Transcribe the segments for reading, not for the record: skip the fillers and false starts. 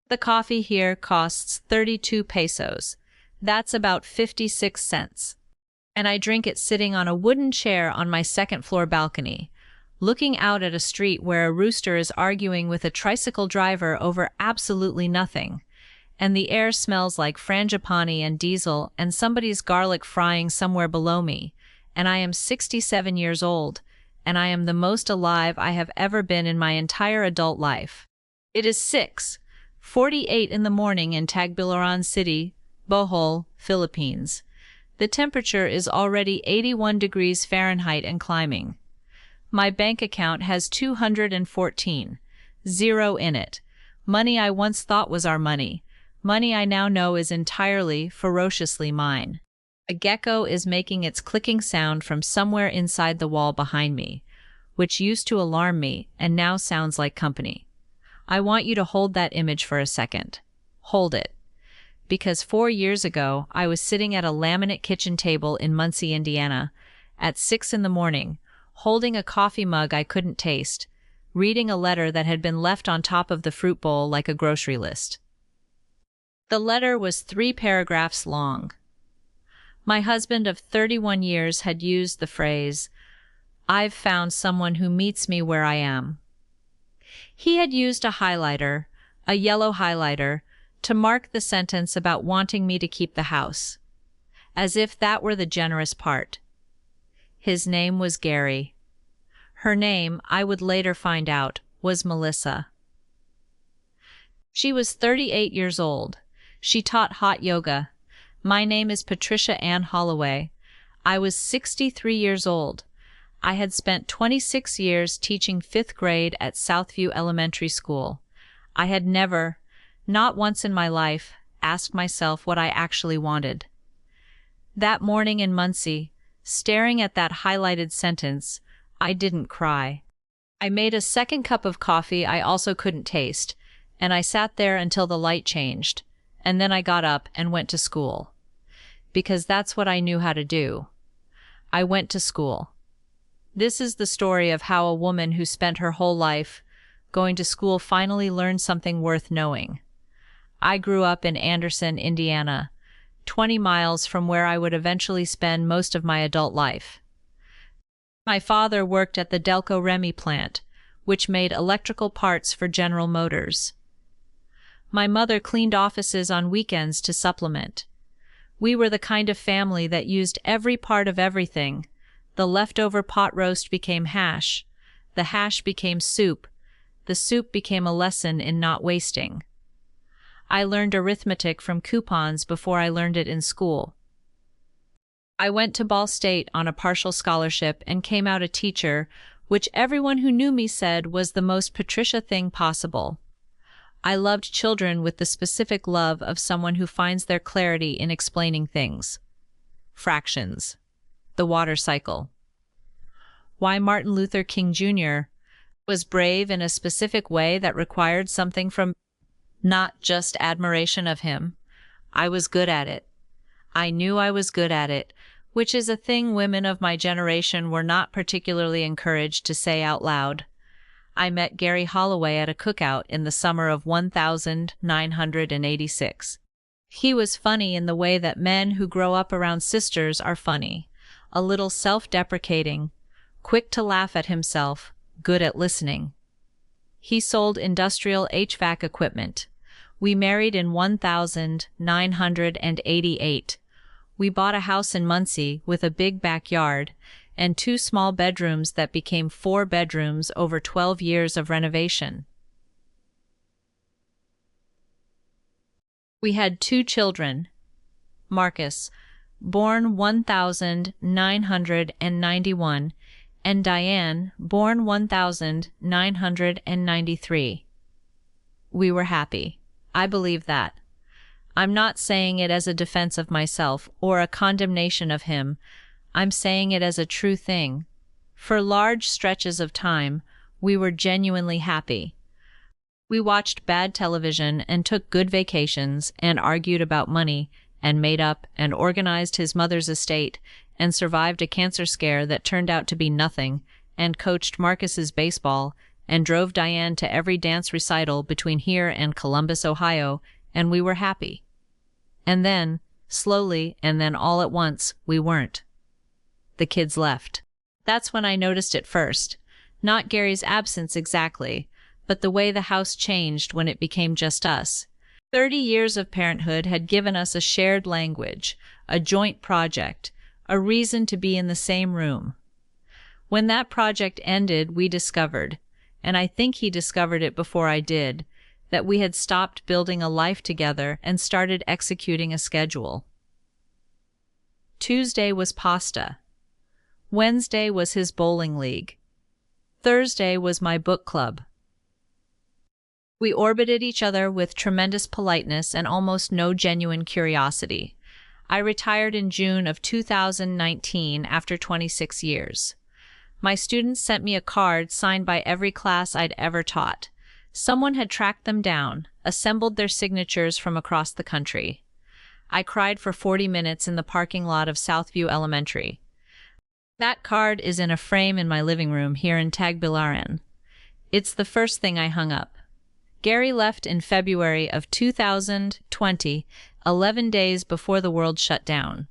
The coffee here costs 32 pesos. That's about 56 cents. And I drink it sitting on a wooden chair on my second-floor balcony, looking out at a street where a rooster is arguing with a tricycle driver over absolutely nothing, and the air smells like frangipani and diesel and somebody's garlic frying somewhere below me, and I am 67 years old, and I am the most alive I have ever been in my entire adult life. It is 6:48 in the morning in Tagbilaran City, Bohol, Philippines. The temperature is already 81 degrees Fahrenheit and climbing. My bank account has 214, zero in it. Money I once thought was our money. Money I now know is entirely, ferociously mine. A gecko is making its clicking sound from somewhere inside the wall behind me, which used to alarm me and now sounds like company. I want you to hold that image for a second. Hold it. Because 4 years ago, I was sitting at a laminate kitchen table in Muncie, Indiana, at 6 in the morning, holding a coffee mug I couldn't taste, reading a letter that had been left on top of the fruit bowl like a grocery list. The letter was 3 paragraphs long. My husband of 31 years had used the phrase, "I've found someone who meets me where I am." He had used a highlighter, a yellow highlighter, to mark the sentence about wanting me to keep the house, as if that were the generous part. His name was Gary. Her name, I would later find out, was Melissa. She was 38 years old. She taught hot yoga. My name is Patricia Ann Holloway. I was 63 years old. I had spent 26 years teaching 5th grade at Southview Elementary School. I had never, not once in my life, asked myself what I actually wanted. That morning in Muncie, staring at that highlighted sentence, I didn't cry. I made a second cup of coffee I also couldn't taste, and I sat there until the light changed, and then I got up and went to school. Because that's what I knew how to do. I went to school. This is the story of how a woman who spent her whole life going to school finally learned something worth knowing. I grew up in Anderson, Indiana, 20 miles from where I would eventually spend most of my adult life. My father worked at the Delco Remy plant, which made electrical parts for General Motors. My mother cleaned offices on weekends to supplement. We were the kind of family that used every part of everything. The leftover pot roast became hash. The hash became soup. The soup became a lesson in not wasting. I learned arithmetic from coupons before I learned it in school. I went to Ball State on a partial scholarship and came out a teacher, which everyone who knew me said was the most Patricia thing possible. I loved children with the specific love of someone who finds their clarity in explaining things. Fractions. The water cycle. Why Martin Luther King Jr. was brave in a specific way that required something from not just admiration of him. I was good at it. I knew I was good at it, which is a thing women of my generation were not particularly encouraged to say out loud. I met Gary Holloway at a cookout in the summer of 1986. He was funny in the way that men who grow up around sisters are funny, a little self-deprecating, quick to laugh at himself, good at listening. He sold industrial HVAC equipment. We married in 1988. We bought a house in Muncie with a big backyard and 2 small bedrooms that became 4 bedrooms over 12 years of renovation. We had 2 children. Marcus, born 1991, and Diane, born 1993. We were happy. I believe that. I'm not saying it as a defense of myself or a condemnation of him. I'm saying it as a true thing. For large stretches of time, we were genuinely happy. We watched bad television and took good vacations and argued about money and made up and organized his mother's estate and survived a cancer scare that turned out to be nothing and coached Marcus's baseball and drove Diane to every dance recital between here and Columbus, Ohio, and we were happy. And then, slowly, and then all at once, we weren't. The kids left. That's when I noticed it first. Not Gary's absence exactly, but the way the house changed when it became just us. 30 years of parenthood had given us a shared language, a joint project, a reason to be in the same room. When that project ended, we discovered, and I think he discovered it before I did, that we had stopped building a life together and started executing a schedule. Tuesday was pasta. Wednesday was his bowling league. Thursday was my book club. We orbited each other with tremendous politeness and almost no genuine curiosity. I retired in June of 2019 after 26 years. My students sent me a card signed by every class I'd ever taught. Someone had tracked them down, assembled their signatures from across the country. I cried for 40 minutes in the parking lot of Southview Elementary. That card is in a frame in my living room here in Tagbilaran. It's the first thing I hung up. Gary left in February of 2020, 11 days before the world shut down.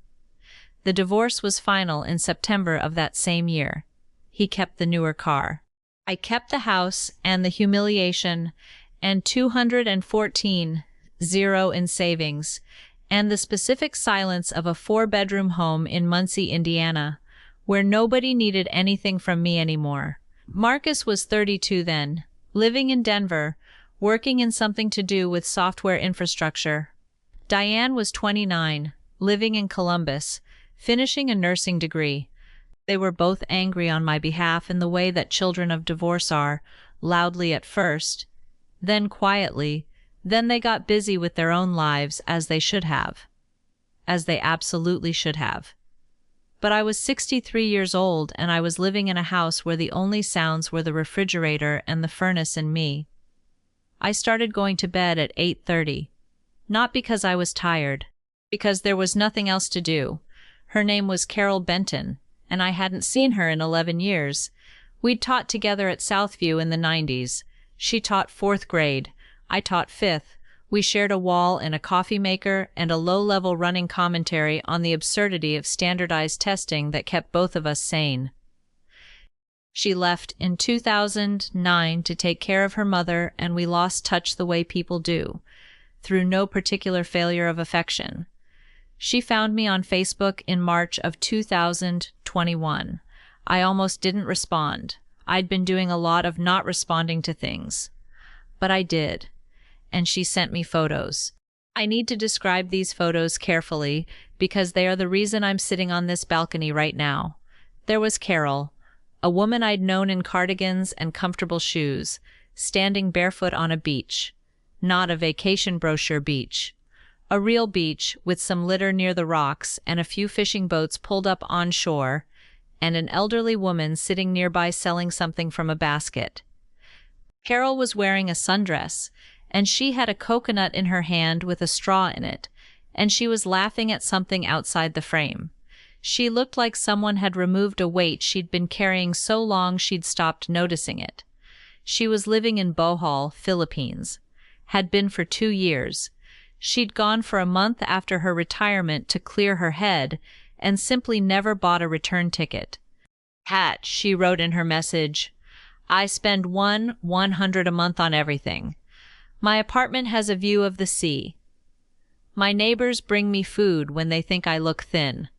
The divorce was final in September of that same year. He kept the newer car. I kept the house and the humiliation and 214,000 in savings and the specific silence of a 4-bedroom home in Muncie, Indiana, where nobody needed anything from me anymore. Marcus was 32 then, living in Denver, working in something to do with software infrastructure. Diane was 29, living in Columbus, finishing a nursing degree. They were both angry on my behalf in the way that children of divorce are, loudly at first, then quietly, then they got busy with their own lives as they should have. As they absolutely should have. But I was 63 years old and I was living in a house where the only sounds were the refrigerator and the furnace and me. I started going to bed at 8:30. Not because I was tired, because there was nothing else to do. Her name was Carol Benton, and I hadn't seen her in 11 years. We'd taught together at Southview in the 90s. She taught 4th grade. I taught 5th. We shared a wall and a coffee maker and a low-level running commentary on the absurdity of standardized testing that kept both of us sane. She left in 2009 to take care of her mother, and we lost touch the way people do, through no particular failure of affection. She found me on Facebook in March of 2021. I almost didn't respond. I'd been doing a lot of not responding to things. But I did, and she sent me photos. I need to describe these photos carefully because they are the reason I'm sitting on this balcony right now. There was Carol, a woman I'd known in cardigans and comfortable shoes, standing barefoot on a beach. Not a vacation brochure beach. A real beach with some litter near the rocks and a few fishing boats pulled up on shore, and an elderly woman sitting nearby selling something from a basket. Carol was wearing a sundress, and she had a coconut in her hand with a straw in it, and she was laughing at something outside the frame. She looked like someone had removed a weight she'd been carrying so long she'd stopped noticing it. She was living in Bohol, Philippines. Had been for 2 years. She'd gone for a month after her retirement to clear her head and simply never bought a return ticket. "Hat," she wrote in her message, "I spend $100 a month on everything. My apartment has a view of the sea. My neighbors bring me food when they think I look thin.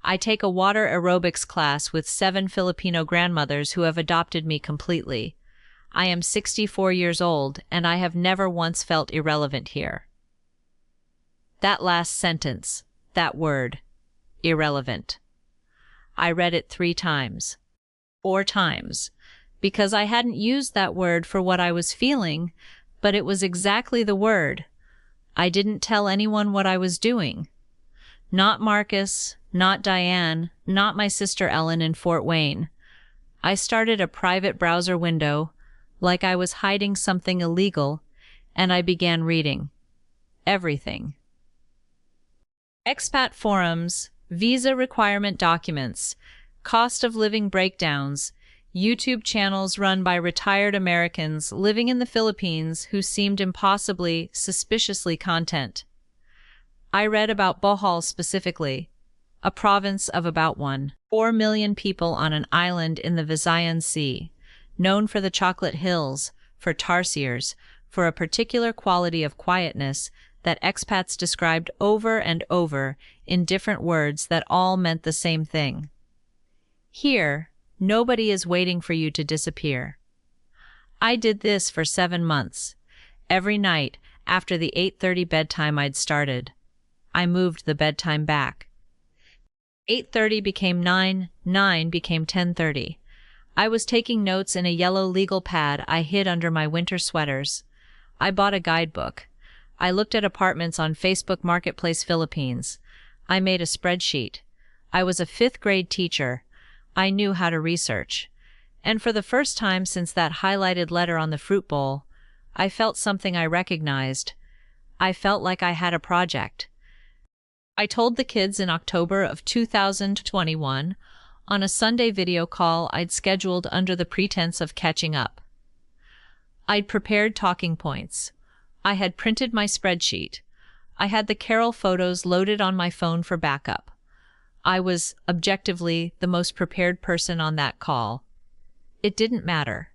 I take a water aerobics class with 7 Filipino grandmothers who have adopted me completely. I am 64 years old, and I have never once felt irrelevant here." That last sentence, that word, irrelevant. I read it 3 times. 4 times. Because I hadn't used that word for what I was feeling, but it was exactly the word. I didn't tell anyone what I was doing. Not Marcus, not Diane, not my sister Ellen in Fort Wayne. I started a private browser window, like I was hiding something illegal, and I began reading. Everything. Expat forums, visa requirement documents, cost of living breakdowns, YouTube channels run by retired Americans living in the Philippines who seemed impossibly, suspiciously content. I read about Bohol specifically, a province of about 4 million people on an island in the Visayan Sea, known for the chocolate hills, for tarsiers, for a particular quality of quietness that expats described over and over in different words that all meant the same thing. Here, nobody is waiting for you to disappear. I did this for 7 months. Every night, after the 8:30 bedtime I'd started, I moved the bedtime back. 8:30 became 9, 9 became 10:30. I was taking notes in a yellow legal pad I hid under my winter sweaters. I bought a guidebook. I looked at apartments on Facebook Marketplace Philippines. I made a spreadsheet. I was a 5th grade teacher. I knew how to research. And for the first time since that highlighted letter on the fruit bowl, I felt something I recognized. I felt like I had a project. I told the kids in October of 2021 on a Sunday video call I'd scheduled under the pretense of catching up. I'd prepared talking points. I had printed my spreadsheet. I had the Carol photos loaded on my phone for backup. I was, objectively, the most prepared person on that call. It didn't matter.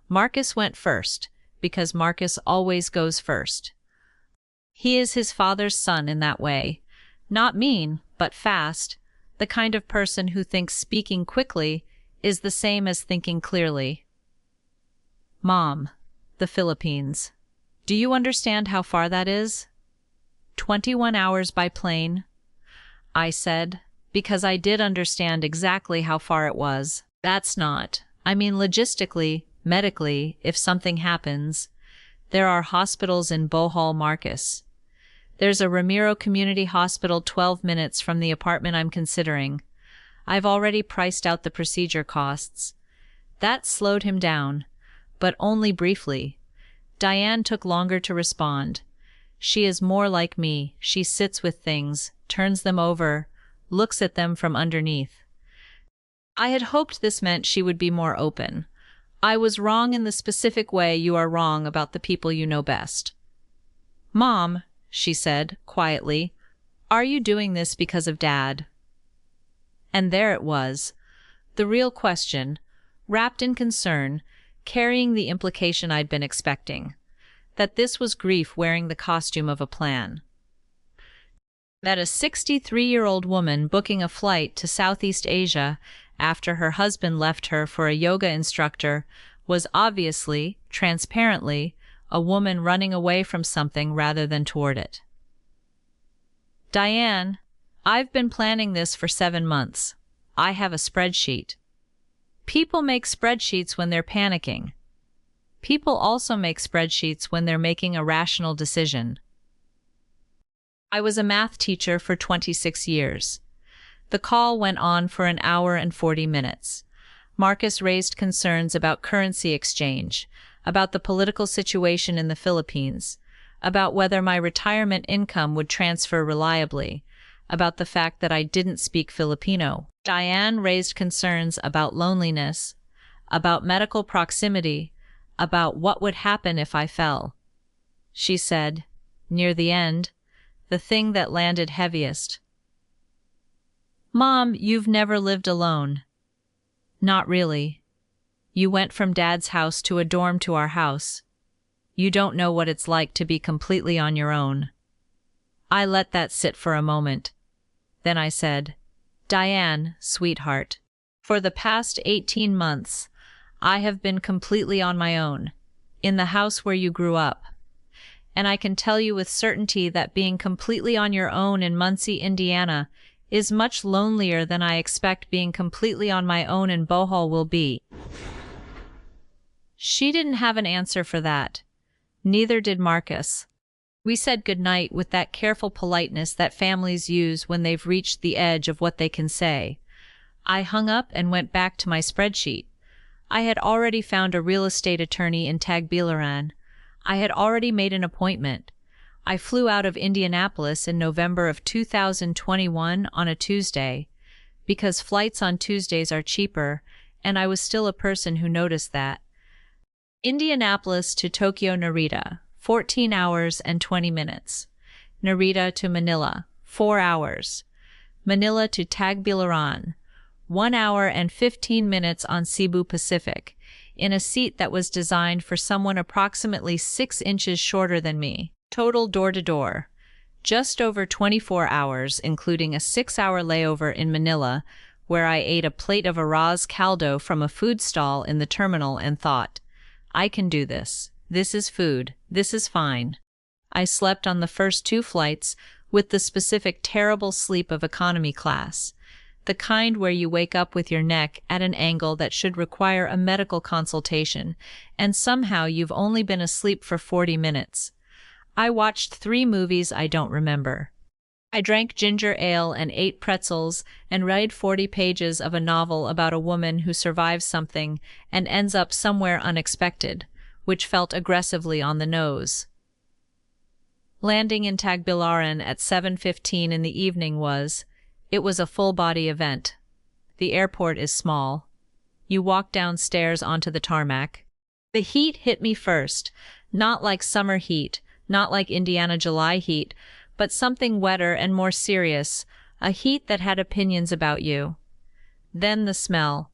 Marcus went first, because Marcus always goes first. He is his father's son in that way. Not mean, but fast, the kind of person who thinks speaking quickly is the same as thinking clearly. Mom, the Philippines. Do you understand how far that is? 21 hours by plane, I said, because I did understand exactly how far it was. That's not. I mean logistically, medically, if something happens. There are hospitals in Bohol, Marcus. There's a Ramiro Community Hospital 12 minutes from the apartment I'm considering. I've already priced out the procedure costs. That slowed him down, but only briefly. Diane took longer to respond. She is more like me. She sits with things, turns them over, looks at them from underneath. I had hoped this meant she would be more open. I was wrong in the specific way you are wrong about the people you know best. Mom, she said, quietly, are you doing this because of Dad? And there it was, the real question, wrapped in concern, carrying the implication I'd been expecting, that this was grief wearing the costume of a plan. That a 63-year-old woman booking a flight to Southeast Asia after her husband left her for a yoga instructor was obviously, transparently, a woman running away from something rather than toward it. Diane, I've been planning this for 7 months. I have a spreadsheet. People make spreadsheets when they're panicking. People also make spreadsheets when they're making a rational decision. I was a math teacher for 26 years. The call went on for an hour and 40 minutes. Marcus raised concerns about currency exchange, about the political situation in the Philippines, about whether my retirement income would transfer reliably, about the fact that I didn't speak Filipino. Diane raised concerns about loneliness, about medical proximity, about what would happen if I fell. She said, near the end, the thing that landed heaviest. Mom, you've never lived alone. Not really. You went from Dad's house to a dorm to our house. You don't know what it's like to be completely on your own. I let that sit for a moment. Then I said, Diane, sweetheart, for the past 18 months, I have been completely on my own, in the house where you grew up. And I can tell you with certainty that being completely on your own in Muncie, Indiana, is much lonelier than I expect being completely on my own in Bohol will be. She didn't have an answer for that. Neither did Marcus. We said goodnight with that careful politeness that families use when they've reached the edge of what they can say. I hung up and went back to my spreadsheet. I had already found a real estate attorney in Tagbilaran. I had already made an appointment. I flew out of Indianapolis in November of 2021 on a Tuesday, because flights on Tuesdays are cheaper, and I was still a person who noticed that. Indianapolis to Tokyo Narita, 14 hours and 20 minutes. Narita to Manila, 4 hours. Manila to Tagbilaran, 1 hour and 15 minutes on Cebu Pacific, in a seat that was designed for someone approximately 6 inches shorter than me. Total door-to-door, just over 24 hours, including a 6-hour layover in Manila, where I ate a plate of arroz caldo from a food stall in the terminal and thought, I can do this. This is food. This is fine. I slept on the first 2 flights with the specific terrible sleep of economy class, the kind where you wake up with your neck at an angle that should require a medical consultation, and somehow you've only been asleep for 40 minutes. I watched 3 movies I don't remember. I drank ginger ale and ate pretzels and read 40 pages of a novel about a woman who survives something and ends up somewhere unexpected, which felt aggressively on the nose. Landing in Tagbilaran at 7:15 in the evening it was a full-body event. The airport is small. You walk downstairs onto the tarmac. The heat hit me first, not like summer heat, not like Indiana July heat, but something wetter and more serious, a heat that had opinions about you. Then the smell.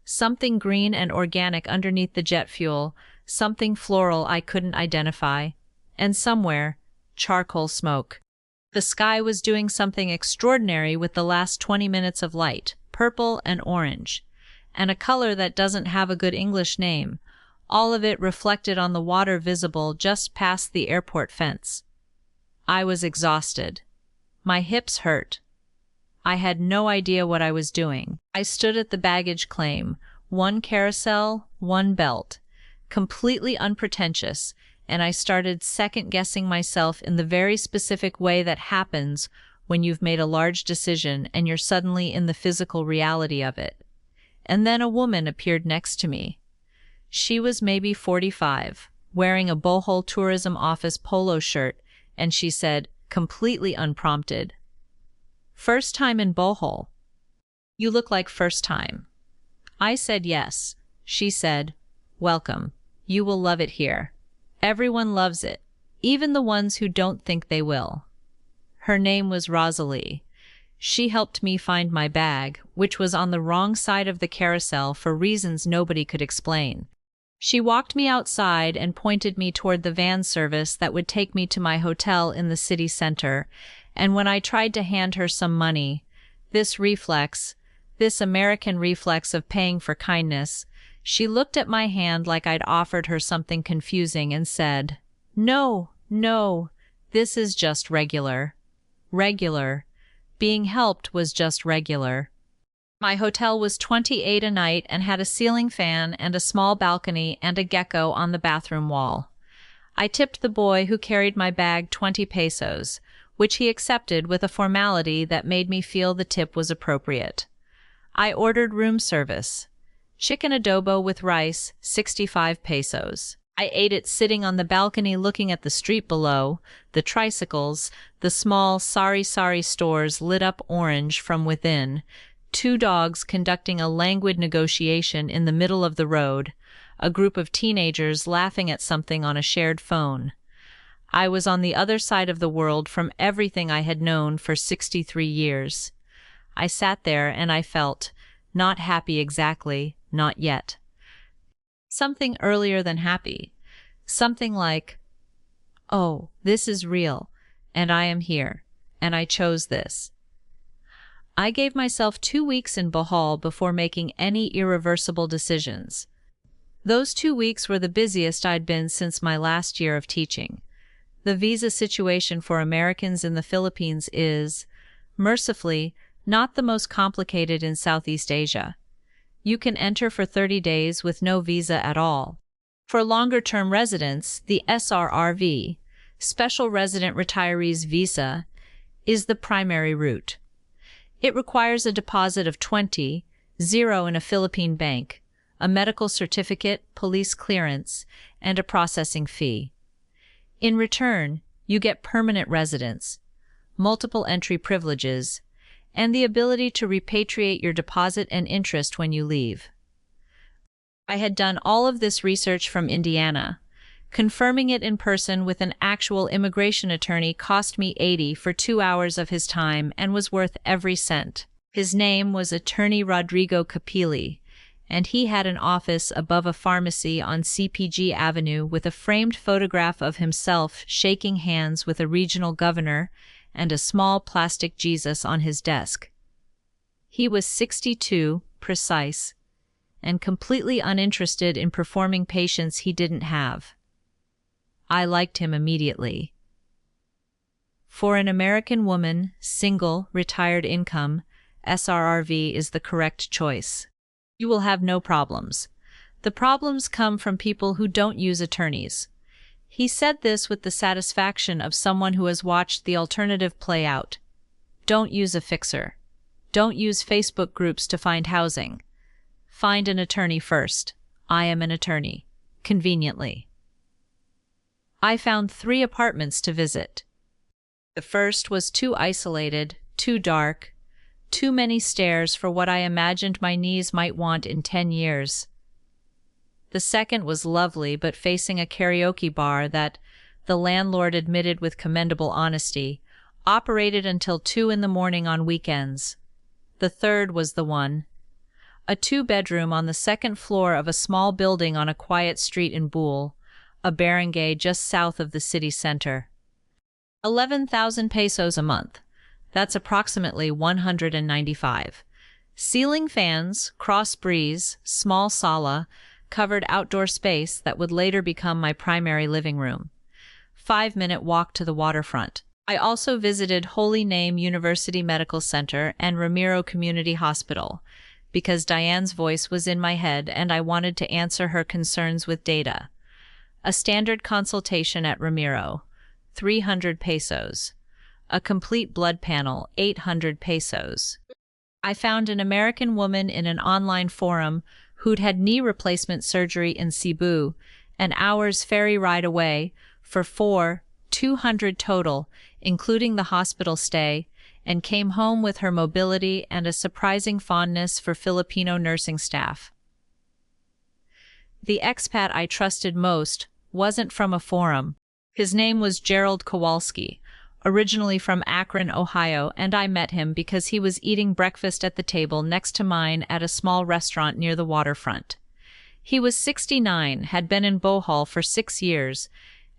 Something green and organic underneath the jet fuel, something floral I couldn't identify, and somewhere, charcoal smoke. The sky was doing something extraordinary with the last 20 minutes of light, purple and orange, and a color that doesn't have a good English name, all of it reflected on the water visible just past the airport fence. I was exhausted. My hips hurt. I had no idea what I was doing. I stood at the baggage claim, 1 carousel, 1 belt, completely unpretentious, and I started second-guessing myself in the very specific way that happens when you've made a large decision and you're suddenly in the physical reality of it. And then a woman appeared next to me. She was maybe 45, wearing a Bohol Tourism Office polo shirt, and she said, completely unprompted, "First time in Bohol. You look like first time." I said yes. She said, "Welcome. You will love it here. Everyone loves it, even the ones who don't think they will." Her name was Rosalie. She helped me find my bag, which was on the wrong side of the carousel for reasons nobody could explain. She walked me outside and pointed me toward the van service that would take me to my hotel in the city center, and when I tried to hand her some money, this American reflex of paying for kindness, she looked at my hand like I'd offered her something confusing and said, "No, no, this is just regular." Regular. Being helped was just regular. My hotel was $28 a night and had a ceiling fan and a small balcony and a gecko on the bathroom wall. I tipped the boy who carried my bag 20 pesos, which he accepted with a formality that made me feel the tip was appropriate. I ordered room service. Chicken adobo with rice, 65 pesos. I ate it sitting on the balcony looking at the street below, the tricycles, the small sari-sari stores lit up orange from within, 2 dogs conducting a languid negotiation in the middle of the road, a group of teenagers laughing at something on a shared phone. I was on the other side of the world from everything I had known for 63 years. I sat there and I felt, not happy exactly, not yet. Something earlier than happy. Something like, oh, this is real, and I am here, and I chose this. I gave myself 2 weeks in Bohol before making any irreversible decisions. Those 2 weeks were the busiest I'd been since my last year of teaching. The visa situation for Americans in the Philippines is, mercifully, not the most complicated in Southeast Asia. You can enter for 30 days with no visa at all. For longer-term residents, the SRRV, Special Resident Retirees Visa, is the primary route. It requires a deposit of 20, zero in a Philippine bank, a medical certificate, police clearance, and a processing fee. In return, you get permanent residence, multiple entry privileges, and the ability to repatriate your deposit and interest when you leave. I had done all of this research from Indiana. Confirming it in person with an actual immigration attorney cost me $80 for 2 hours of his time and was worth every cent. His name was Attorney Rodrigo Capilli, and he had an office above a pharmacy on CPG Avenue with a framed photograph of himself shaking hands with a regional governor and a small plastic Jesus on his desk. He was 62, precise, and completely uninterested in performing patients he didn't have. I liked him immediately. For an American woman, single, retired income, SRRV is the correct choice. You will have no problems. The problems come from people who don't use attorneys. He said this with the satisfaction of someone who has watched the alternative play out. Don't use a fixer. Don't use Facebook groups to find housing. Find an attorney first. I am an attorney. Conveniently. I found 3 apartments to visit. The first was too isolated, too dark, too many stairs for what I imagined my knees might want in 10 years. The second was lovely but facing a karaoke bar that, the landlord admitted with commendable honesty, operated until 2 in the morning on weekends. The third was the one. A 2-bedroom on the 2nd floor of a small building on a quiet street in Boole, a barangay just south of the city center. 11,000 pesos a month. That's approximately 195. Ceiling fans, cross breeze, small sala, covered outdoor space that would later become my primary living room. 5-minute walk to the waterfront. I also visited Holy Name University Medical Center and Ramiro Community Hospital, because Diane's voice was in my head and I wanted to answer her concerns with data. A standard consultation at Ramiro, 300 pesos. A complete blood panel, 800 pesos. I found an American woman in an online forum who'd had knee replacement surgery in Cebu, an hour's ferry ride away, for 200 total, including the hospital stay, and came home with her mobility and a surprising fondness for Filipino nursing staff. The expat I trusted most wasn't from a forum. His name was Gerald Kowalski, originally from Akron, Ohio, and I met him because he was eating breakfast at the table next to mine at a small restaurant near the waterfront. He was 69, had been in Bohol for 6 years,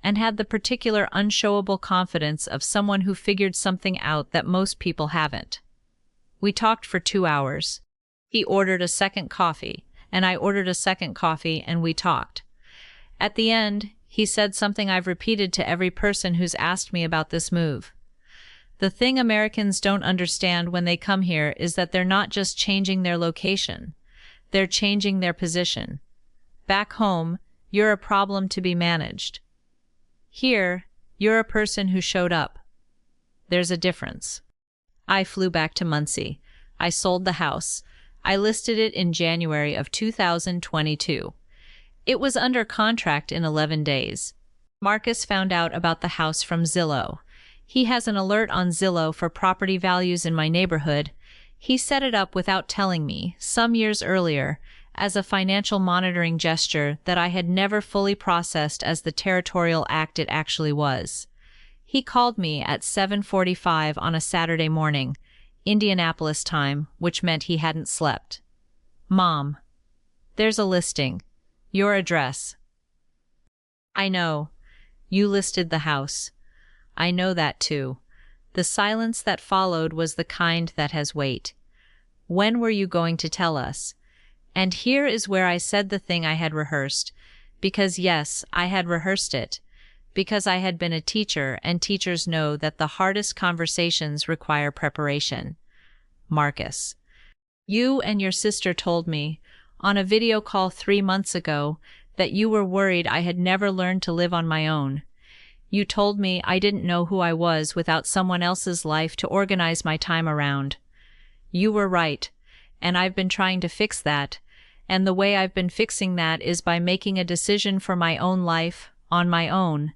and had the particular unshowable confidence of someone who figured something out that most people haven't. We talked for 2 hours. He ordered a second coffee, and I ordered a second coffee, and we talked. At the end, he said something I've repeated to every person who's asked me about this move. The thing Americans don't understand when they come here is that they're not just changing their location. They're changing their position. Back home, you're a problem to be managed. Here, you're a person who showed up. There's a difference. I flew back to Muncie. I sold the house. I listed it in January of 2022. It was under contract in 11 days. Marcus found out about the house from Zillow. He has an alert on Zillow for property values in my neighborhood. He set it up without telling me, some years earlier, as a financial monitoring gesture that I had never fully processed as the territorial act it actually was. He called me at 7:45 on a Saturday morning, Indianapolis time, which meant he hadn't slept. "Mom, there's a listing. Your address." "I know. You listed the house. I know that too." The silence that followed was the kind that has weight. "When were you going to tell us?" And here is where I said the thing I had rehearsed, because yes, I had rehearsed it, because I had been a teacher and teachers know that the hardest conversations require preparation. "Marcus, you and your sister told me, on a video call 3 months ago, that you were worried I had never learned to live on my own. You told me I didn't know who I was without someone else's life to organize my time around. You were right, and I've been trying to fix that, and the way I've been fixing that is by making a decision for my own life, on my own,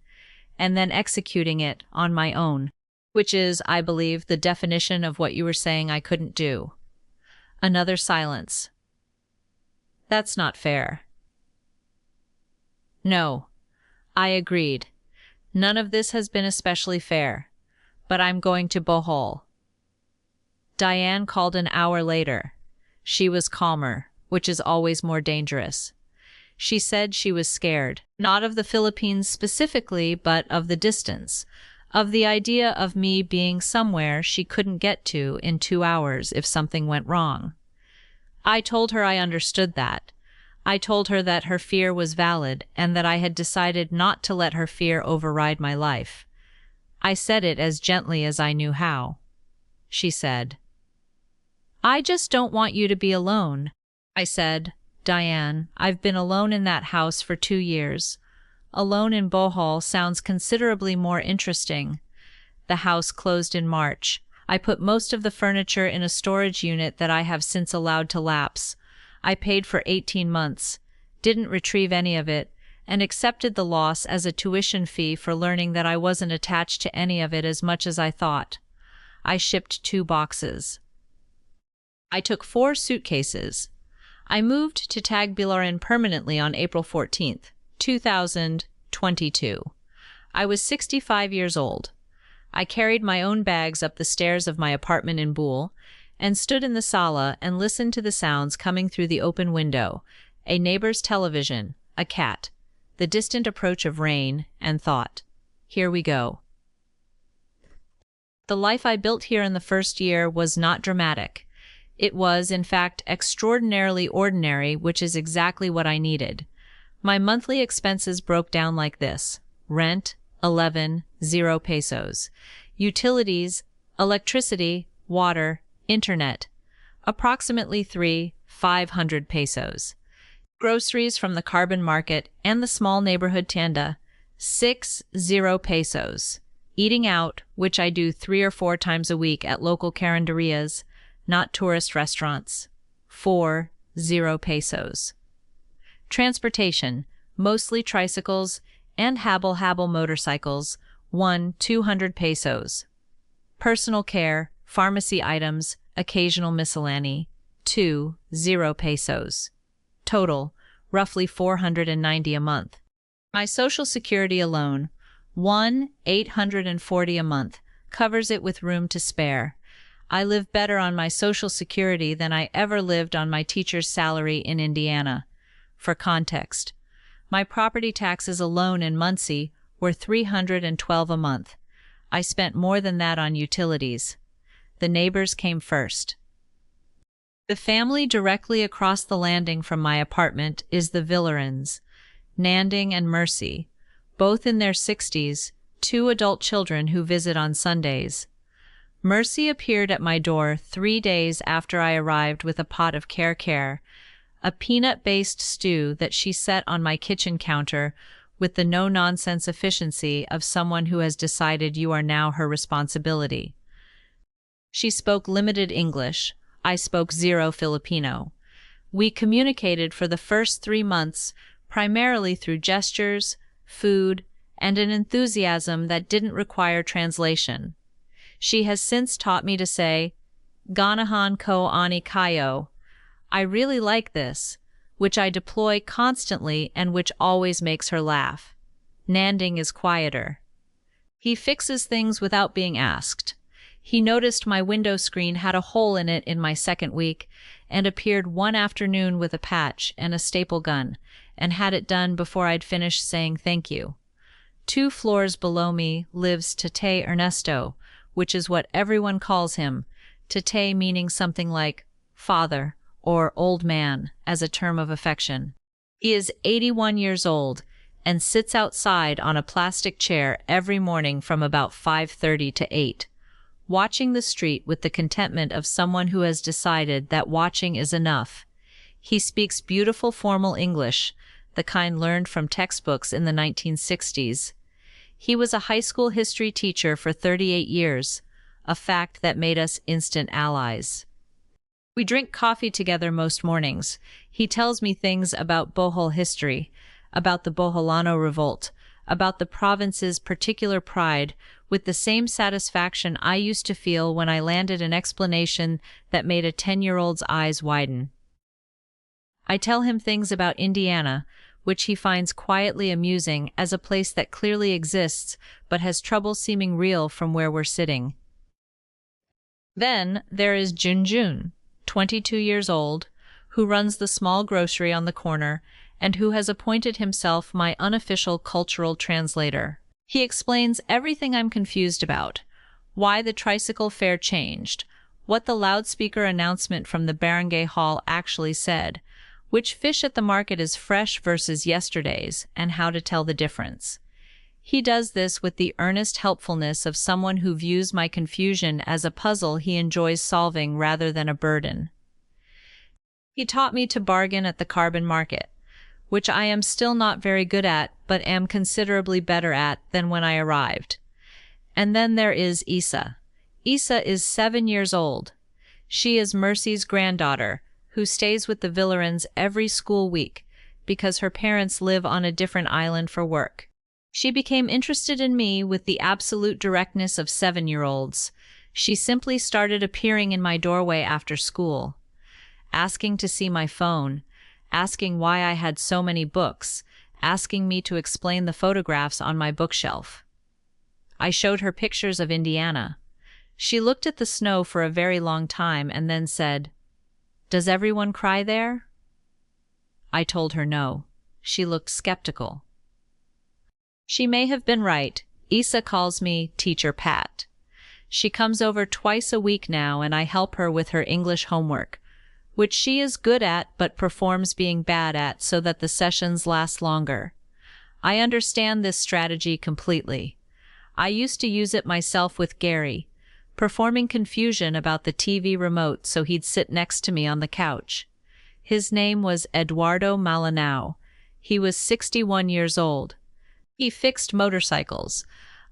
and then executing it on my own, which is, I believe, the definition of what you were saying I couldn't do." Another silence. "That's not fair. No, I agreed. None of this has been especially fair, but I'm going to Bohol. Diane called an hour later. She was calmer, which is always more dangerous. She said she was scared, not of the Philippines specifically, but of the distance, of the idea of me being somewhere she couldn't get to in 2 hours if something went wrong. I told her I understood that. I told her that her fear was valid and that I had decided not to let her fear override my life. I said it as gently as I knew how. She said, "I just don't want you to be alone." I said, "Diane, I've been alone in that house for 2 years. Alone in Bohol sounds considerably more interesting." The house closed in March. I put most of the furniture in a storage unit that I have since allowed to lapse. I paid for 18 months, didn't retrieve any of it, and accepted the loss as a tuition fee for learning that I wasn't attached to any of it as much as I thought. I shipped 2 boxes. I took 4 suitcases. I moved to Tagbilaran permanently on April 14th, 2022. I was 65 years old. I carried my own bags up the stairs of my apartment in Bool and stood in the sala and listened to the sounds coming through the open window, a neighbor's television, a cat, the distant approach of rain, and thought, here we go. The life I built here in the first year was not dramatic. It was, in fact, extraordinarily ordinary, which is exactly what I needed. My monthly expenses broke down like this: rent, 0 pesos. Utilities, electricity, water, internet, approximately 500 pesos. Groceries from the carbon market and the small neighborhood tienda, 0 pesos. Eating out, which I do 3 or 4 times a week at local carinderias, not tourist restaurants, 0 pesos. Transportation, mostly tricycles and habal motorcycles, 200 pesos. Personal care, pharmacy items, occasional miscellany, 0 pesos. Total, roughly 490 a month. My Social Security alone, 840 a month, covers it with room to spare. I live better on my Social Security than I ever lived on my teacher's salary in Indiana. For context, my property taxes alone in Muncie were $312 a month. I spent more than that on utilities. The neighbors came first. The family directly across the landing from my apartment is the Villarins, Nanding and Mercy, both in their 60s, 2 adult children who visit on Sundays. Mercy appeared at my door 3 days after I arrived with a pot of care, a peanut-based stew that she set on my kitchen counter with the no-nonsense efficiency of someone who has decided you are now her responsibility. She spoke limited English. I spoke 0 Filipino. We communicated for the first 3 months primarily through gestures, food, and an enthusiasm that didn't require translation. She has since taught me to say, "Ganahan ko ani kayo." I really like this, which I deploy constantly and which always makes her laugh. Nanding is quieter. He fixes things without being asked. He noticed my window screen had a hole in it in my second week and appeared one afternoon with a patch and a staple gun and had it done before I'd finished saying thank you. 2 floors below me lives Tate Ernesto, which is what everyone calls him, Tate meaning something like father or old man as a term of affection. He is 81 years old and sits outside on a plastic chair every morning from about 5:30 to 8, watching the street with the contentment of someone who has decided that watching is enough. He speaks beautiful formal English, the kind learned from textbooks in the 1960s. He was a high school history teacher for 38 years, a fact that made us instant allies. We drink coffee together most mornings. He tells me things about Bohol history, about the Boholano Revolt, about the province's particular pride, with the same satisfaction I used to feel when I landed an explanation that made a 10-year-old's eyes widen. I tell him things about Indiana, which he finds quietly amusing as a place that clearly exists but has trouble seeming real from where we're sitting. Then there is Junjun, 22 years old, who runs the small grocery on the corner and who has appointed himself my unofficial cultural translator. He explains everything I'm confused about: why the tricycle fare changed, what the loudspeaker announcement from the barangay hall actually said, which fish at the market is fresh versus yesterday's, and how to tell the difference. He does this with the earnest helpfulness of someone who views my confusion as a puzzle he enjoys solving rather than a burden. He taught me to bargain at the carbon market, which I am still not very good at but am considerably better at than when I arrived. And then there is Isa. Isa is 7 years old. She is Mercy's granddaughter, who stays with the Villarins every school week because her parents live on a different island for work. She became interested in me with the absolute directness of 7-year-olds. She simply started appearing in my doorway after school, asking to see my phone, asking why I had so many books, asking me to explain the photographs on my bookshelf. I showed her pictures of Indiana. She looked at the snow for a very long time and then said, "Does everyone cry there?" I told her no. She looked skeptical. She may have been right. Isa calls me Teacher Pat. She comes over twice a week now and I help her with her English homework, which she is good at but performs being bad at so that the sessions last longer. I understand this strategy completely. I used to use it myself with Gary, performing confusion about the TV remote so he'd sit next to me on the couch. His name was Eduardo Malanao. He was 61 years old. He fixed motorcycles.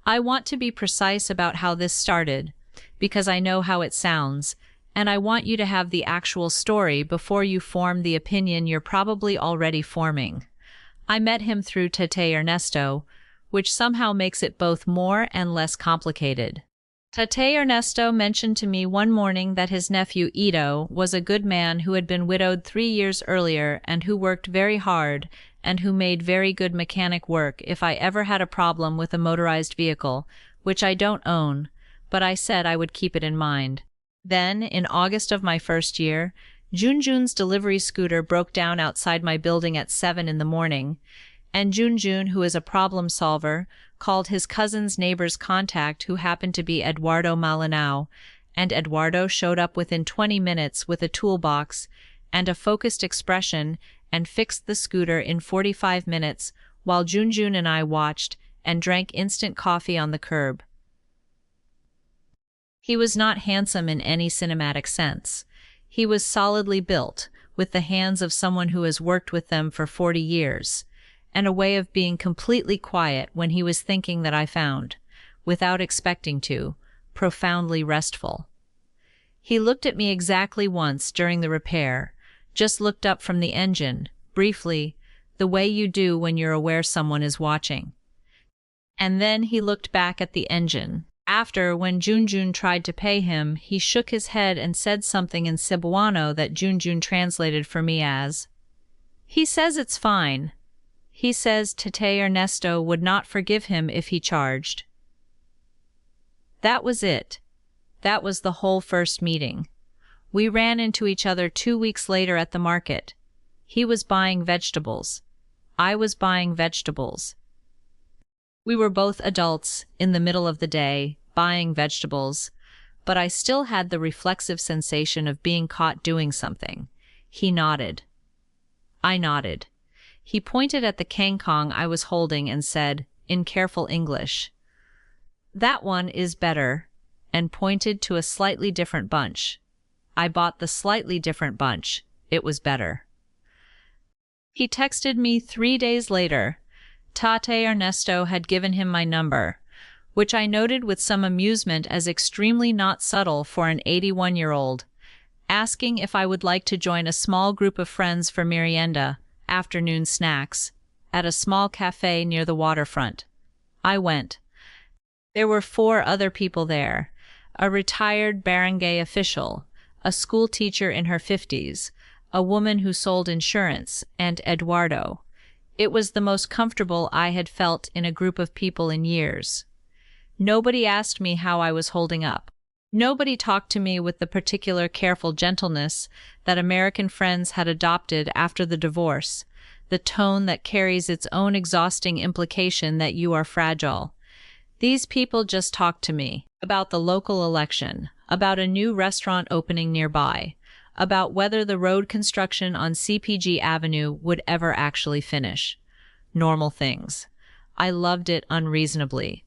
I want to be precise about how this started, because I know how it sounds, and I want you to have the actual story before you form the opinion you're probably already forming. I met him through Tate Ernesto, which somehow makes it both more and less complicated. Tate Ernesto mentioned to me one morning that his nephew Ito was a good man who had been widowed 3 years earlier and who worked very hard and who made very good mechanic work if I ever had a problem with a motorized vehicle, which I don't own, but I said I would keep it in mind. Then, in August of my first year, Junjun's delivery scooter broke down outside my building at 7 in the morning, and Junjun, who is a problem solver, called his cousin's neighbor's contact who happened to be Eduardo Malanao, and Eduardo showed up within 20 minutes with a toolbox and a focused expression and fixed the scooter in 45 minutes while Junjun and I watched and drank instant coffee on the curb. He was not handsome in any cinematic sense. He was solidly built, with the hands of someone who has worked with them for 40 years, and a way of being completely quiet when he was thinking that I found, without expecting to, profoundly restful. He looked at me exactly once during the repair, just looked up from the engine, briefly, the way you do when you're aware someone is watching. And then he looked back at the engine. After, when Junjun tried to pay him, he shook his head and said something in Cebuano that Junjun translated for me as, "He says it's fine. He says Tate Ernesto would not forgive him if he charged." That was it. That was the whole first meeting. We ran into each other 2 weeks later at the market. He was buying vegetables. I was buying vegetables. We were both adults, in the middle of the day, buying vegetables, but I still had the reflexive sensation of being caught doing something. He nodded. I nodded. He pointed at the kangkong I was holding and said, in careful English, "That one is better," and pointed to a slightly different bunch. I bought the slightly different bunch. It was better. He texted me 3 days later. Tate Ernesto had given him my number, which I noted with some amusement as extremely not subtle for an 81-year-old, asking if I would like to join a small group of friends for merienda, afternoon snacks, at a small cafe near the waterfront. I went. There were 4 other people there, a retired barangay official, a school teacher in her 50s, a woman who sold insurance, and Eduardo. It was the most comfortable I had felt in a group of people in years. Nobody asked me how I was holding up. Nobody talked to me with the particular careful gentleness that American friends had adopted after the divorce, the tone that carries its own exhausting implication that you are fragile. These people just talked to me about the local election, about a new restaurant opening nearby, about whether the road construction on CPG Avenue would ever actually finish. Normal things. I loved it unreasonably.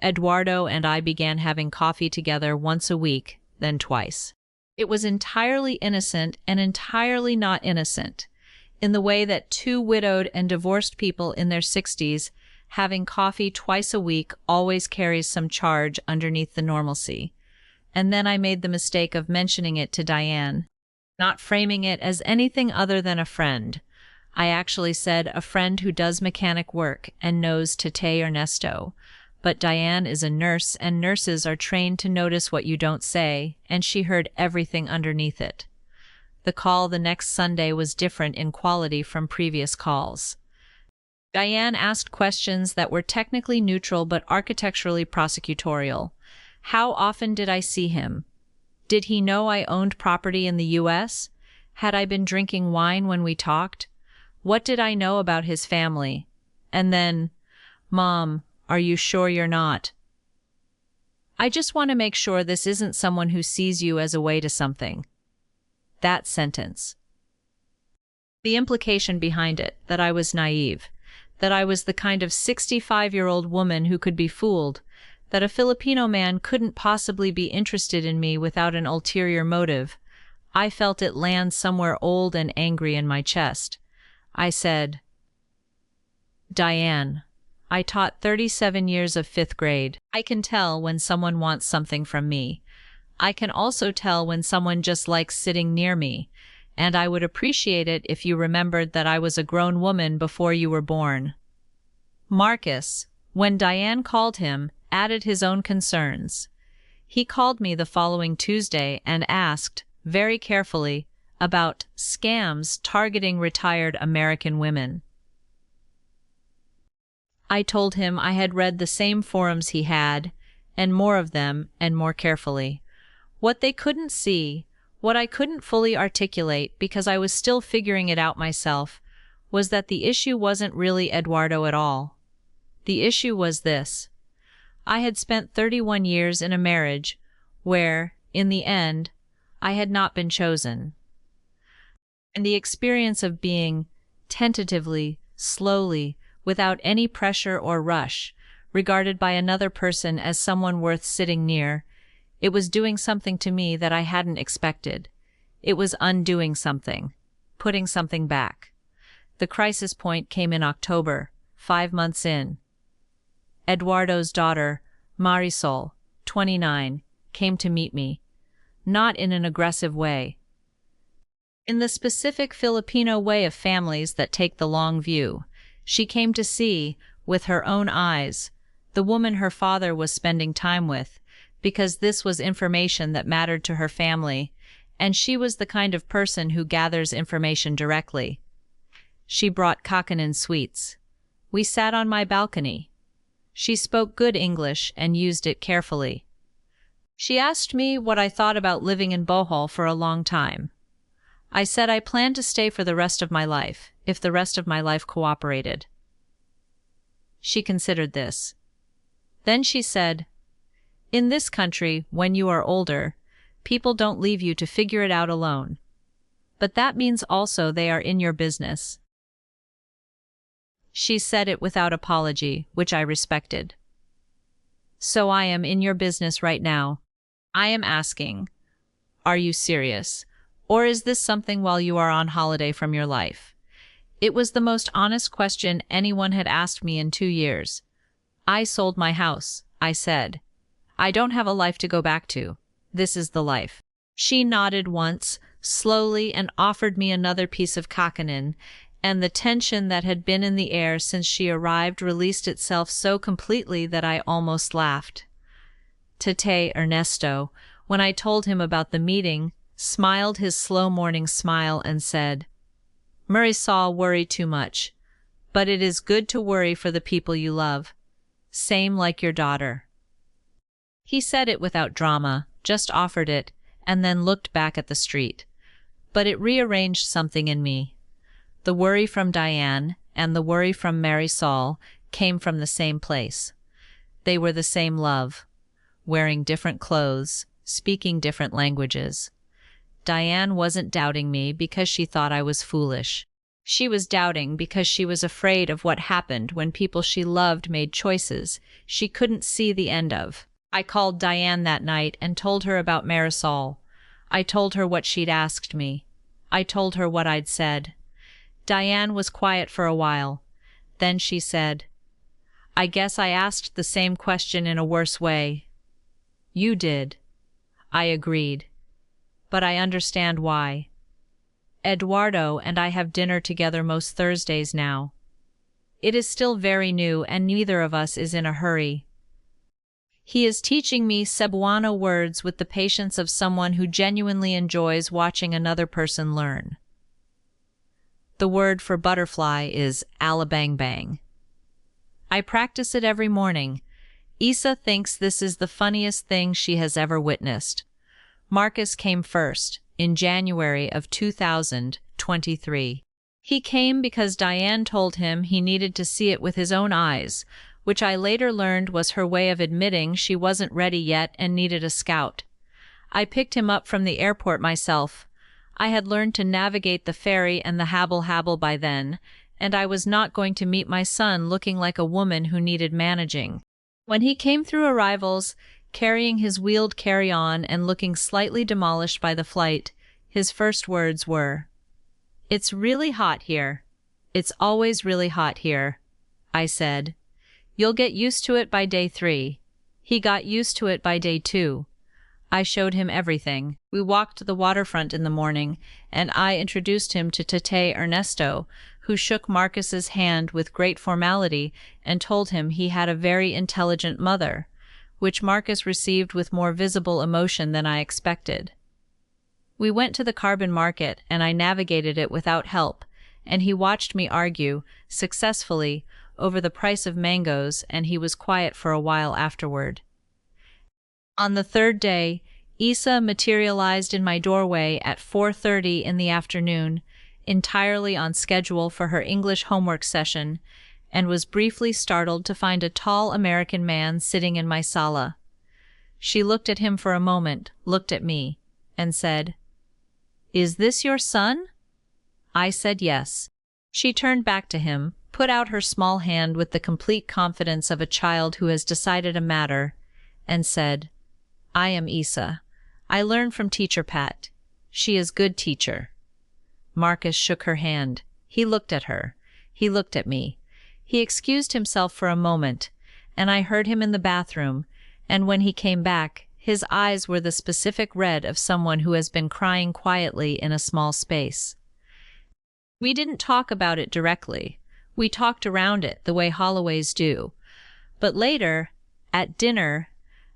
Eduardo and I began having coffee together once a week, then twice. It was entirely innocent and entirely not innocent, in the way that two widowed and divorced people in their 60s having coffee twice a week always carries some charge underneath the normalcy. And then I made the mistake of mentioning it to Diane, not framing it as anything other than a friend. I actually said a friend who does mechanic work and knows Tete Ernesto. But Diane is a nurse, and nurses are trained to notice what you don't say, and she heard everything underneath it. The call the next Sunday was different in quality from previous calls. Diane asked questions that were technically neutral but architecturally prosecutorial. How often did I see him? Did he know I owned property in the U.S.? Had I been drinking wine when we talked? What did I know about his family? And then, Mom, are you sure you're not? I just want to make sure this isn't someone who sees you as a way to something. That sentence. The implication behind it, that I was naive, that I was the kind of 65-year-old woman who could be fooled, that a Filipino man couldn't possibly be interested in me without an ulterior motive. I felt it land somewhere old and angry in my chest. I said, Diane, I taught 37 years of 5th grade. I can tell when someone wants something from me. I can also tell when someone just likes sitting near me, and I would appreciate it if you remembered that I was a grown woman before you were born. Marcus, when Diane called him, added his own concerns. He called me the following Tuesday and asked, very carefully, about scams targeting retired American women. I told him I had read the same forums he had, and more of them, and more carefully. What they couldn't see, what I couldn't fully articulate because I was still figuring it out myself, was that the issue wasn't really Eduardo at all. The issue was this. I had spent 31 years in a marriage where, in the end, I had not been chosen. And the experience of being, tentatively, slowly, without any pressure or rush, regarded by another person as someone worth sitting near, it was doing something to me that I hadn't expected. It was undoing something, putting something back. The crisis point came in October, 5 months in. Eduardo's daughter, Marisol, 29, came to meet me, not in an aggressive way. In the specific Filipino way of families that take the long view, she came to see, with her own eyes, the woman her father was spending time with, because this was information that mattered to her family, and she was the kind of person who gathers information directly. She brought kakanin sweets. We sat on my balcony. She spoke good English and used it carefully. She asked me what I thought about living in Bohol for a long time. I said I planned to stay for the rest of my life, if the rest of my life cooperated. She considered this. Then she said, in this country, when you are older, people don't leave you to figure it out alone. But that means also they are in your business. She said it without apology, which I respected. So I am in your business right now. I am asking, are you serious? Or is this something while you are on holiday from your life? It was the most honest question anyone had asked me in 2 years. I sold my house, I said. I don't have a life to go back to. This is the life. She nodded once, slowly, and offered me another piece of kakanin, and the tension that had been in the air since she arrived released itself so completely that I almost laughed. Tete Ernesto, when I told him about the meeting, smiled his slow morning smile and said, Marisol worried too much, But it is good to worry for the people you love. Same like your daughter." He said it without drama, just offered it, and then looked back at the street. But it rearranged something in me. The worry from Diane and the worry from Marisol came from the same place. They were the same love, wearing different clothes, speaking different languages. Diane wasn't doubting me because she thought I was foolish. She was doubting because she was afraid of what happened when people she loved made choices she couldn't see the end of. I called Diane that night and told her about Marisol. I told her what she'd asked me. I told her what I'd said. Diane was quiet for a while. Then she said, "I guess I asked the same question in a worse way." "You did." I agreed. "But I understand why. Eduardo and I have dinner together most Thursdays now. It is still very new and neither of us is in a hurry. He is teaching me Cebuano words with the patience of someone who genuinely enjoys watching another person learn. The word for butterfly is alabangbang. I practice it every morning. Isa thinks this is the funniest thing she has ever witnessed. Marcus came first, in January of 2023. He came because Diane told him he needed to see it with his own eyes, which I later learned was her way of admitting she wasn't ready yet and needed a scout. I picked him up from the airport myself. I had learned to navigate the ferry and the habble-habble by then, and I was not going to meet my son looking like a woman who needed managing. When he came through arrivals, carrying his wheeled carry-on and looking slightly demolished by the flight, his first words were, "It's really hot here. It's always really hot here." I said, "You'll get used to it by day 3. He got used to it by day 2. I showed him everything. We walked the waterfront in the morning, and I introduced him to Tate Ernesto, who shook Marcus's hand with great formality and told him he had a very intelligent mother, which Marcus received with more visible emotion than I expected. We went to the carbon market, and I navigated it without help, and he watched me argue, successfully, over the price of mangoes, and he was quiet for a while afterward. On the third day, Isa materialized in my doorway at 4:30 in the afternoon, entirely on schedule for her English homework session, and was briefly startled to find a tall American man sitting in my sala. She looked at him for a moment, looked at me, and said, "Is this your son?" I said yes. She turned back to him, put out her small hand with the complete confidence of a child who has decided a matter, and said, "I am Isa. I learn from Teacher Pat. She is good teacher." Marcus shook her hand. He looked at her. He looked at me. He excused himself for a moment, and I heard him in the bathroom, and when he came back, his eyes were the specific red of someone who has been crying quietly in a small space. We didn't talk about it directly. We talked around it the way Holloways do. But later, at dinner,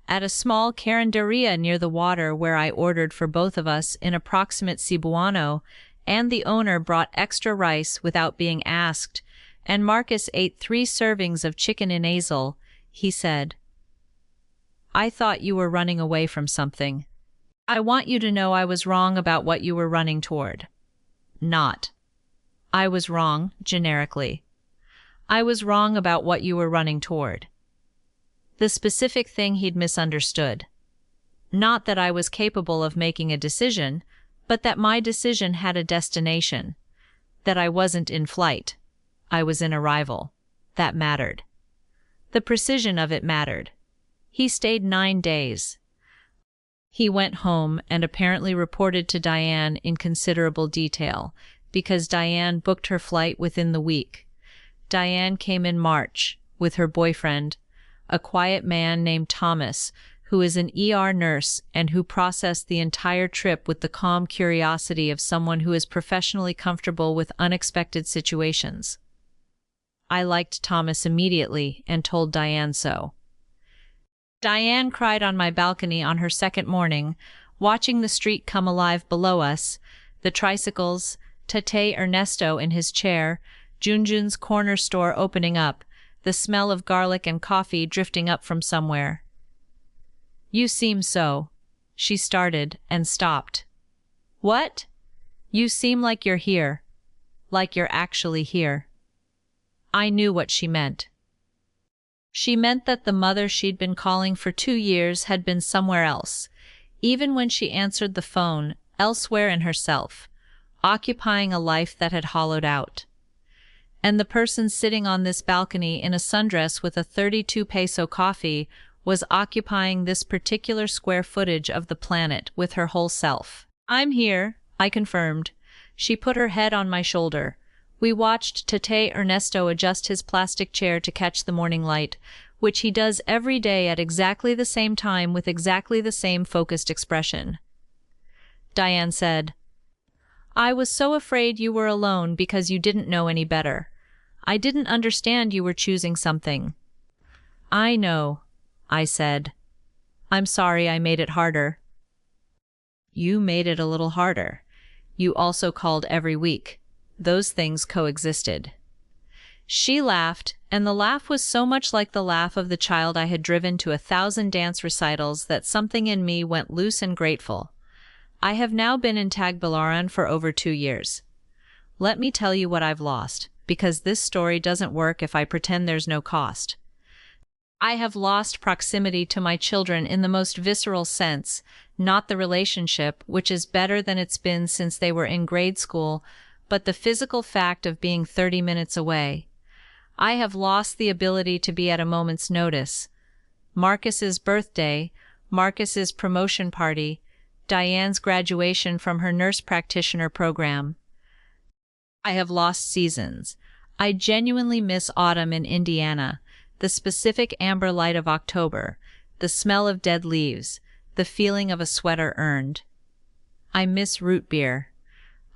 at a small carinderia near the water where I ordered for both of us in approximate Cebuano, and the owner brought extra rice without being asked, and Marcus ate 3 servings of chicken in azel, he said, "I thought you were running away from something. I want you to know I was wrong about what you were running toward." Not. I was wrong, generically. I was wrong about what you were running toward. The specific thing he'd misunderstood. Not that I was capable of making a decision, but that my decision had a destination. That I wasn't in flight. I was in arrival. That mattered. The precision of it mattered. He stayed 9 days. He went home and apparently reported to Diane in considerable detail, because Diane booked her flight within the week. Diane came in March, with her boyfriend, a quiet man named Thomas, who is an ER nurse and who processed the entire trip with the calm curiosity of someone who is professionally comfortable with unexpected situations. I liked Thomas immediately and told Diane so. Diane cried on my balcony on her second morning, watching the street come alive below us, the tricycles, Tate Ernesto in his chair, Junjun's corner store opening up, the smell of garlic and coffee drifting up from somewhere. You seem so. She started and stopped. What? You seem like you're here. Like you're actually here. I knew what she meant. She meant that the mother she'd been calling for 2 years had been somewhere else, even when she answered the phone, elsewhere in herself, occupying a life that had hollowed out. And the person sitting on this balcony in a sundress with a 32 peso coffee was occupying this particular square footage of the planet with her whole self. I'm here, I confirmed. She put her head on my shoulder. We watched Tate Ernesto adjust his plastic chair to catch the morning light, which he does every day at exactly the same time with exactly the same focused expression. Diane said, I was so afraid you were alone because you didn't know any better. I didn't understand you were choosing something. I know, I said. I'm sorry I made it harder. You made it a little harder. You also called every week. Those things coexisted. She laughed, and the laugh was so much like the laugh of the child I had driven to 1,000 dance recitals that something in me went loose and grateful. I have now been in Tagbilaran for over 2 years. Let me tell you what I've lost, because this story doesn't work if I pretend there's no cost. I have lost proximity to my children in the most visceral sense, not the relationship, which is better than it's been since they were in grade school, but the physical fact of being 30 minutes away. I have lost the ability to be at a moment's notice. Marcus's birthday, Marcus's promotion party, Diane's graduation from her nurse practitioner program. I have lost seasons. I genuinely miss autumn in Indiana, the specific amber light of October, the smell of dead leaves, the feeling of a sweater earned. I miss root beer.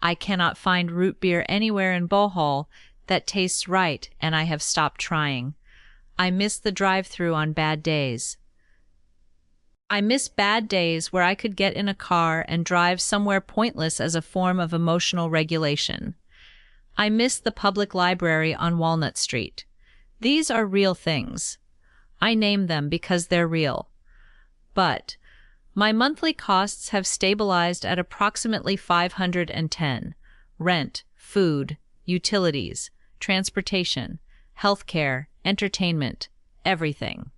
I cannot find root beer anywhere in Bohol that tastes right, and I have stopped trying. I miss the drive-through on bad days. I miss bad days where I could get in a car and drive somewhere pointless as a form of emotional regulation. I miss the public library on Walnut Street. These are real things. I name them because they're real. But my monthly costs have stabilized at approximately 510. Rent, food, utilities, transportation, healthcare, entertainment, everything.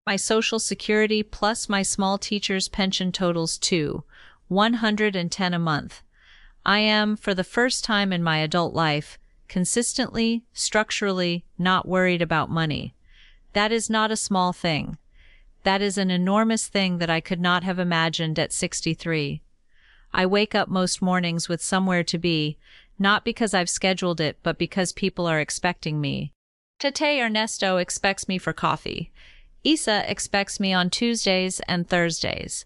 My Social Security plus my small teacher's pension totals to 110 a month. I am, for the first time in my adult life, consistently, structurally not worried about money. That is not a small thing. That is an enormous thing that I could not have imagined at 63. I wake up most mornings with somewhere to be, not because I've scheduled it, but because people are expecting me. Tate Ernesto expects me for coffee. Isa expects me on Tuesdays and Thursdays.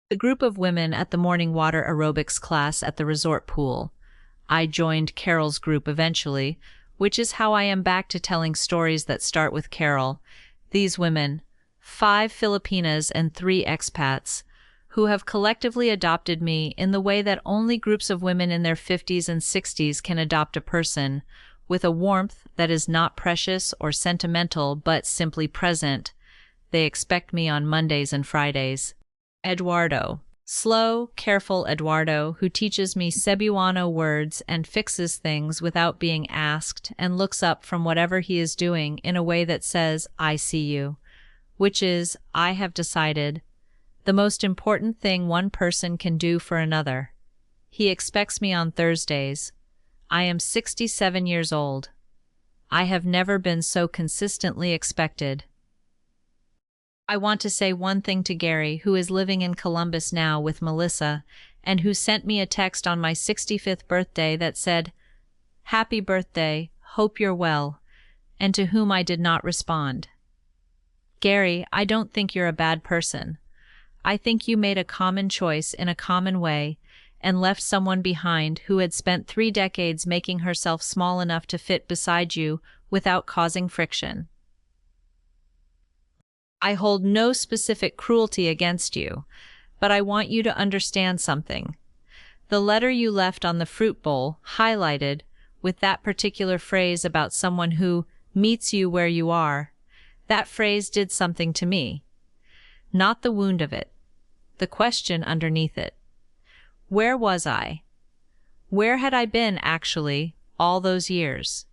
The group of women at the morning water aerobics class at the resort pool. I joined Carol's group eventually, which is how I am back to telling stories that start with Carol. These women, 5 Filipinas and 3 expats, who have collectively adopted me in the way that only groups of women in their 50s and 60s can adopt a person, with a warmth that is not precious or sentimental but simply present. They expect me on Mondays and Fridays. Eduardo. Slow, careful Eduardo, who teaches me Cebuano words and fixes things without being asked and looks up from whatever he is doing in a way that says, I see you, which is, I have decided, the most important thing one person can do for another. He expects me on Thursdays. I am 67 years old. I have never been so consistently expected. I want to say one thing to Gary, who is living in Columbus now with Melissa, and who sent me a text on my 65th birthday that said, Happy birthday, hope you're well, and to whom I did not respond. Gary, I don't think you're a bad person. I think you made a common choice in a common way and left someone behind who had spent 3 decades making herself small enough to fit beside you without causing friction. I hold no specific cruelty against you, but I want you to understand something. The letter you left on the fruit bowl, highlighted, with that particular phrase about someone who meets you where you are. That phrase did something to me. Not the wound of it, the question underneath it. Where was I? Where had I been, actually, all those years?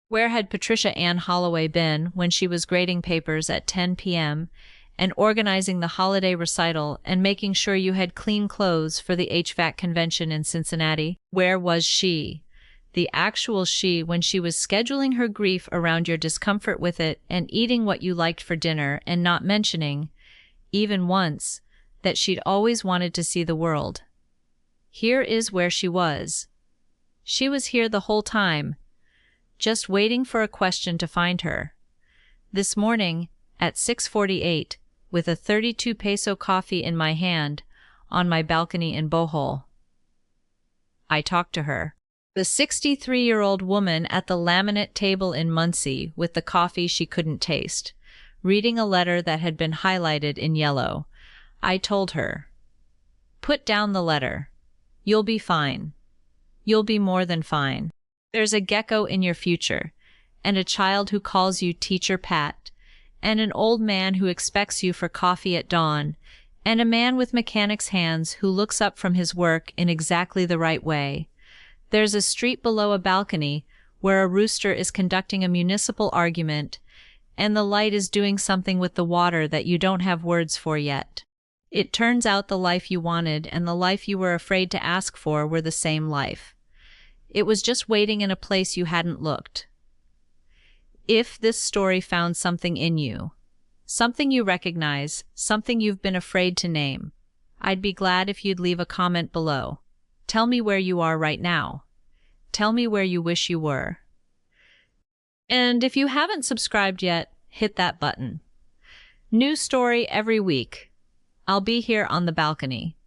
Where had Patricia Ann Holloway been when she was grading papers at 10 p.m. and organizing the holiday recital and making sure you had clean clothes for the HVAC convention in Cincinnati? Where was she, the actual she, when she was scheduling her grief around your discomfort with it and eating what you liked for dinner and not mentioning, even once, that she'd always wanted to see the world? Here is where she was. She was here the whole time, just waiting for a question to find her. This morning, at 6:48, with a 32 peso coffee in my hand, on my balcony in Bohol, I talked to her. The 63-year-old woman at the laminate table in Muncie with the coffee she couldn't taste, reading a letter that had been highlighted in yellow. I told her, "Put down the letter. You'll be fine. You'll be more than fine. There's a gecko in your future, and a child who calls you Teacher Pat, and an old man who expects you for coffee at dawn, and a man with mechanic's hands who looks up from his work in exactly the right way. There's a street below a balcony where a rooster is conducting a municipal argument, and the light is doing something with the water that you don't have words for yet. It turns out the life you wanted and the life you were afraid to ask for were the same life. It was just waiting in a place you hadn't looked. If this story found something in you, something you recognize, something you've been afraid to name, I'd be glad if you'd leave a comment below. Tell me where you are right now. Tell me where you wish you were. And if you haven't subscribed yet, hit that button. New story every week. I'll be here on the balcony.